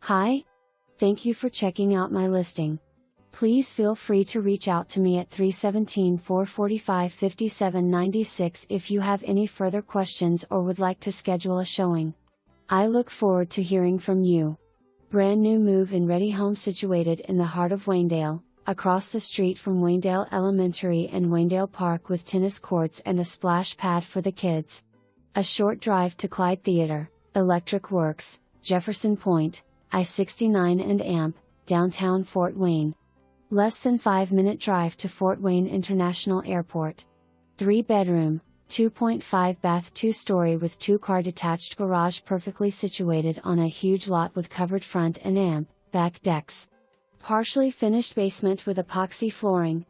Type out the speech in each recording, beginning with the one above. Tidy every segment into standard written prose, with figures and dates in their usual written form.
Hi! Thank you for checking out my listing. Please feel free to reach out to me at 317-445-5796 if you have any further questions or would like to schedule a showing. I look forward to hearing from you. Brand new move-in ready home situated in the heart of Waynedale, across the street from Waynedale Elementary and Waynedale Park with tennis courts and a splash pad for the kids. A short drive to Clyde Theatre, Electric Works, Jefferson Pointe, I-69 and AMP, downtown Fort Wayne. Less than 5-minute drive to Fort Wayne International Airport. 3-bedroom, 2.5 bath 2-story with 2-car detached garage perfectly situated on a huge lot with covered front and AMP, back decks. Partially finished basement with epoxy flooring.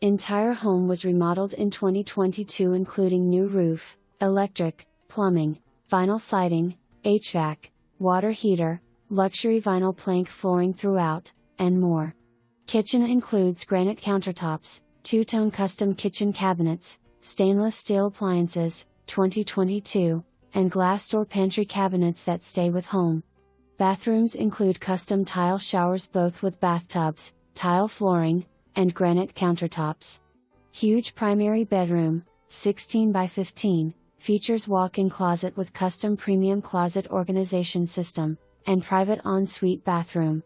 Entire home was remodeled in 2022 including new roof, electric, plumbing, vinyl siding, HVAC, water heater, luxury vinyl plank flooring throughout, and more. Kitchen includes granite countertops, two-tone custom kitchen cabinets, stainless steel appliances, 2022, and glass door pantry cabinets that stay with home. Bathrooms include custom tile showers both with bathtubs, tile flooring, and granite countertops. Huge primary bedroom, 16 by 15, features walk-in closet with custom premium closet organization system, and private ensuite bathroom.